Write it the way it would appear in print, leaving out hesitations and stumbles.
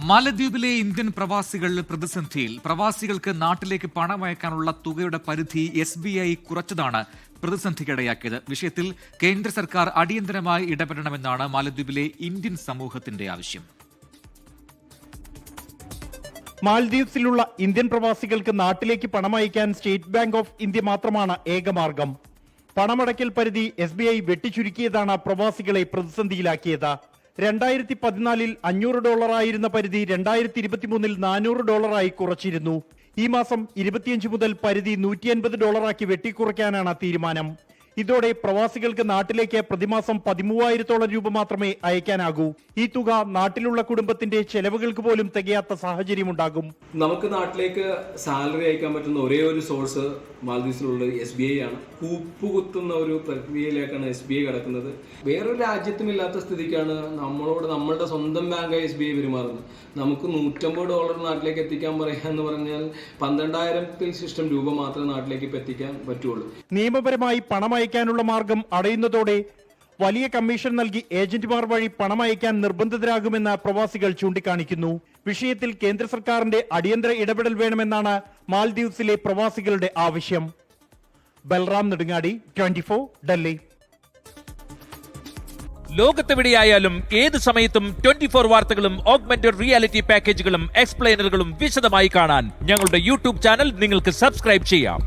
മാലദ്വീപിലെ Indian പ്രവാസികൾ പ്രതിസന്ധിയിൽ. പ്രവാസികൾക്ക് നാട്ടിലേക്ക് പണമയക്കാനുള്ള തുകയുടെ പരിധി SBI കുറച്ചതാണ് പ്രതിസന്ധിക്കിടയാക്കിയത്. വിഷയത്തിൽ കേന്ദ്ര സർക്കാർ അടിയന്തരമായി ഇടപെടണമെന്നാണ് മാലദ്വീപിലെ ഇന്ത്യൻ സമൂഹത്തിന്റെ ആവശ്യം. മാൽദ്വീപ്സിലുള്ള ഇന്ത്യൻ പ്രവാസികൾക്ക് നാട്ടിലേക്ക് പണമയക്കാൻ സ്റ്റേറ്റ് ബാങ്ക് ഓഫ് ഇന്ത്യ മാത്രമാണ് ഏകമാർഗം. പണമടയ്ക്കൽ പരിധി SBI വെട്ടിച്ചുരുക്കിയതാണ് പ്രവാസികളെ പ്രതിസന്ധിയിലാക്കിയത്. 2014 $500 ആയിരുന്ന പരിധി 2023 $400 കുറച്ചിരുന്നു. ഈ മാസം 25 മുതൽ പരിധി $150 വെട്ടിക്കുറയ്ക്കാനാണ് തീരുമാനം. ഇതോടെ പ്രവാസികൾക്ക് നാട്ടിലേക്ക് പ്രതിമാസം 13,000 രൂപ മാത്രമേ അയക്കാനാകൂ. ഈ തുക നാട്ടിലുള്ള കുടുംബത്തിന്റെ ചെലവുകൾക്ക് പോലും തികയാത്ത സാഹചര്യമുണ്ടാകും. നമുക്ക് നാട്ടിലേക്ക് സാലറി അയക്കാൻ പറ്റുന്ന ഒരേ ഒരു സോഴ്സ് മാൽദ്വീപ്സിലുള്ള SBI ആണ്. കൂപ്പുകുത്തുന്ന ഒരു പ്രക്രിയയിലേക്കാണ് SBI കിടക്കുന്നത്. വേറൊരു രാജ്യത്തുമില്ലാത്ത സ്ഥിതിക്കാണ് നമ്മളുടെ സ്വന്തം ബാങ്കായി SBI പെരുമാറുന്നത്. നമുക്ക് $150 നാട്ടിലേക്ക് എത്തിക്കാൻ പറയാന്ന് പറഞ്ഞാൽ 12,000 ശിഷ്ടം രൂപ മാത്രമേ നാട്ടിലേക്ക് ഇപ്പം എത്തിക്കാൻ പറ്റുള്ളൂ. നിയമപരമായി പണമയക്കാനുള്ള മാർഗം അടയുന്നതോടെ വലിയ കമ്മീഷൻ നൽകി ഏജന്റുമാർ വഴി പണമയക്കാൻ നിർബന്ധിതരാകുമെന്ന് പ്രവാസികൾ ചൂണ്ടിക്കാണിക്കുന്നു. വിഷയത്തിൽ കേന്ദ്ര സർക്കാരിന്റെ അടിയന്തര ഇടപെടൽ വേണമെന്നാണ് മാൽദ്വീപ്സിലെ പ്രവാസികളുടെ ആവശ്യം. ബൽറാം നെടുങ്ങാടി, 24 ഡൽഹി. ലോകത്തെവിടെയായാലും ഏത് സമയത്തും 24 വാർത്തകളും ഓഗ്മെന്റഡ് റിയാലിറ്റി പാക്കേജുകളും എക്സ്പ്ലെയിനറുകളും വിശദമായി കാണാൻ ഞങ്ങളുടെ YouTube ചാനൽ നിങ്ങൾക്ക് സബ്സ്ക്രൈബ് ചെയ്യാം.